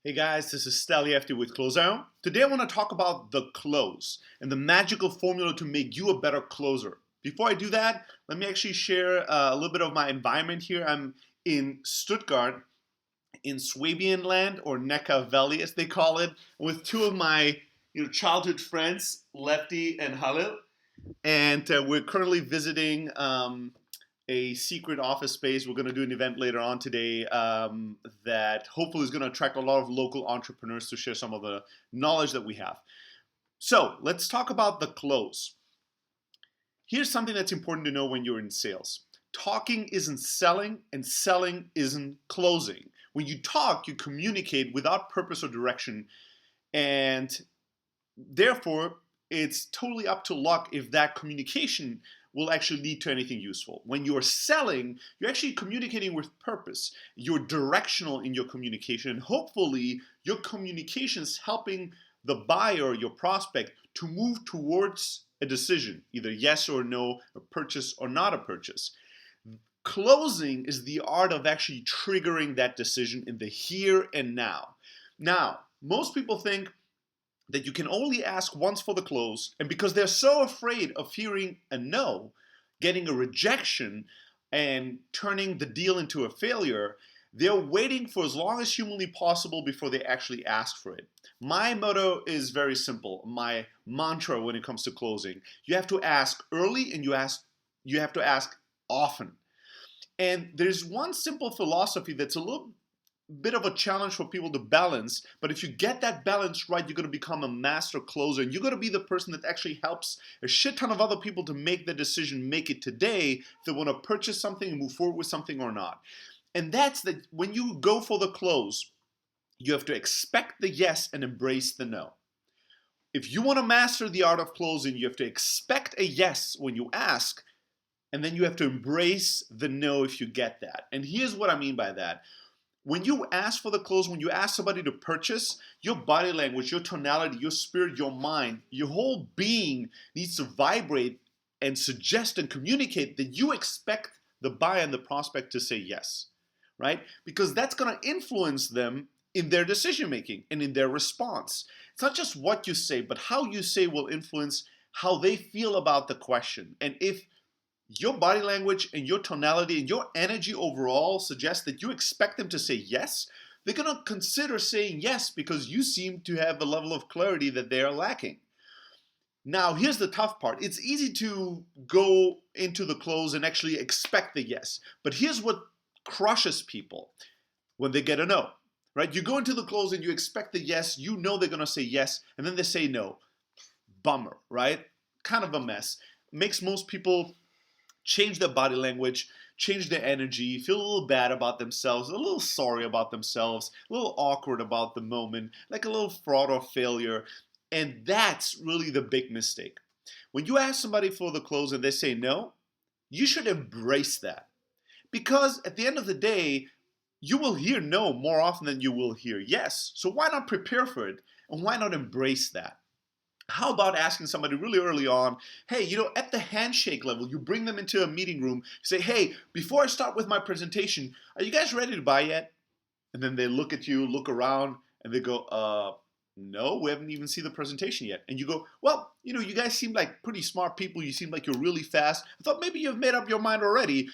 Hey guys, this is Staliefty with Closeout. Today I want to talk about the close and the magical formula to make you a better closer. Before I do that, let me actually share a little bit of my environment here. I'm in Stuttgart, in Swabian land, or Neckar Valley as they call it, with two of my childhood friends, Lefty and Halil. And we're currently visiting a secret office space. We're going to do an event later on today that hopefully is going to attract a lot of local entrepreneurs to share some of the knowledge that we have. So let's talk about the close. Here's something that's important to know when you're in sales. Talking isn't selling, and selling isn't closing. When you talk, you communicate without purpose or direction, and therefore, it's totally up to luck if that communication will actually lead to anything useful. When you're selling, you're actually communicating with purpose. You're directional in your communication, and hopefully your communication is helping the buyer, your prospect, to move towards a decision, either yes or no, a purchase or not a purchase. Closing is the art of actually triggering that decision in the here and now. Now, most people think that you can only ask once for the close, and because they're so afraid of hearing a no, getting a rejection, and turning the deal into a failure, they're waiting for as long as humanly possible before they actually ask for it. My motto is very simple, my mantra when it comes to closing. You have to ask early, and you have to ask often. And there's one simple philosophy that's a little bit of a challenge for people to balance, but if you get that balance right, you're going to become a master closer, and you're going to be the person that actually helps a shit ton of other people to make the decision, make it today, if they want to purchase something and move forward with something or not. And that's that when you go for the close, you have to expect the yes and embrace the no. If you want to master the art of closing, you have to expect a yes when you ask, and then you have to embrace the no if you get that. And here's what I mean by that. When you ask for the close, when you ask somebody to purchase, your body language, your tonality, your spirit, your mind, your whole being needs to vibrate and suggest and communicate that you expect the buyer and the prospect to say yes, right? Because that's going to influence them in their decision making and in their response. It's not just what you say, but how you say will influence how they feel about the question. And if your body language and your tonality and your energy overall suggest that you expect them to say yes, they're going to consider saying yes because you seem to have a level of clarity that they are lacking. Now, here's the tough part. It's easy to go into the close and actually expect the yes, but here's what crushes people when they get a no, right? You go into the close and you expect the yes, you know they're going to say yes, and then they say no. Bummer, right? Kind of a mess. Makes most people change their body language, change their energy, feel a little bad about themselves, a little sorry about themselves, a little awkward about the moment, like a little fraud or failure. And that's really the big mistake. When you ask somebody for the close and they say no, you should embrace that. Because at the end of the day, you will hear no more often than you will hear yes. So why not prepare for it? And why not embrace that? How about asking somebody really early on, hey, at the handshake level, you bring them into a meeting room, say, hey, before I start with my presentation, are you guys ready to buy yet? And then they look at you, look around, and they go, no, we haven't even seen the presentation yet. And you go, well, you guys seem like pretty smart people. You seem like you're really fast. I thought maybe you've made up your mind already,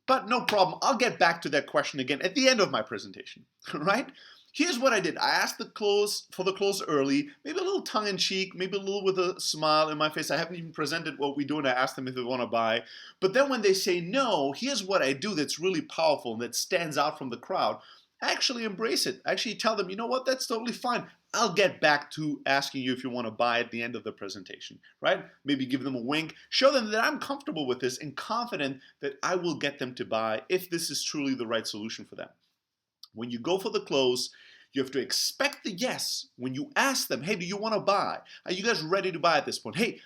but no problem. I'll get back to that question again at the end of my presentation, right? Here's what I did. I asked the close for the close early, maybe a little tongue-in-cheek, maybe a little with a smile in my face. I haven't even presented what we do, and I asked them if they want to buy. But then when they say no, here's what I do that's really powerful and that stands out from the crowd. I actually embrace it. I actually tell them, you know what, that's totally fine. I'll get back to asking you if you want to buy at the end of the presentation, right? Maybe give them a wink, show them that I'm comfortable with this and confident that I will get them to buy if this is truly the right solution for them. When you go for the close, you have to expect the yes. When you ask them, hey, do you want to buy? Are you guys ready to buy at this point? Hey,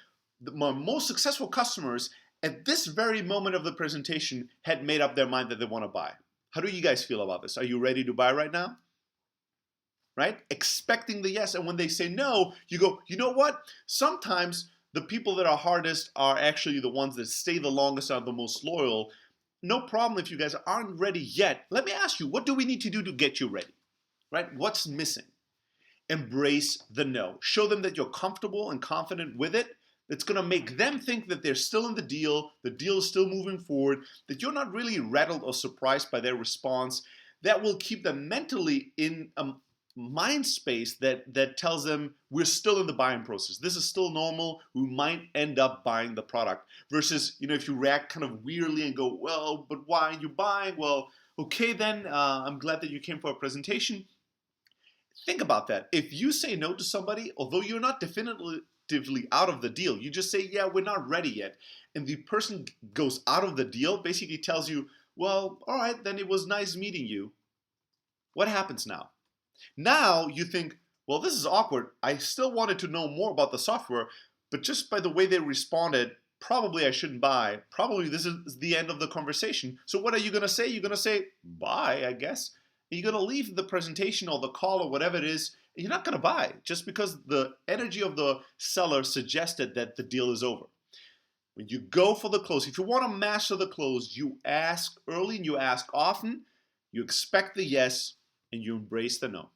my most successful customers at this very moment of the presentation had made up their mind that they want to buy. How do you guys feel about this? Are you ready to buy right now? Right? Expecting the yes. And when they say no, you go, you know what? Sometimes the people that are hardest are actually the ones that stay the longest, are the most loyal. No problem if you guys aren't ready yet. Let me ask you, what do we need to do to get you ready? right? What's missing? Embrace the no. Show them that you're comfortable and confident with it. It's going to make them think that they're still in the deal is still moving forward, that you're not really rattled or surprised by their response. That will keep them mentally in a mind space that tells them we're still in the buying process. This is still normal. We might end up buying the product. Versus, if you react kind of weirdly and go, well, but why are you buying? Well, okay, then I'm glad that you came for a presentation. Think about that. If you say no to somebody, although you're not definitively out of the deal, you just say, yeah, we're not ready yet, and the person goes out of the deal, basically tells you, well, all right, then it was nice meeting you. What happens now? Now you think, well, this is awkward. I still wanted to know more about the software, but just by the way they responded, probably I shouldn't buy. Probably this is the end of the conversation. So what are you going to say? You're going to say, bye, I guess. You're going to leave the presentation or the call or whatever it is. You're not going to buy just because the energy of the seller suggested that the deal is over. When you go for the close, if you want to master the close, you ask early and you ask often, you expect the yes, and you embrace the no.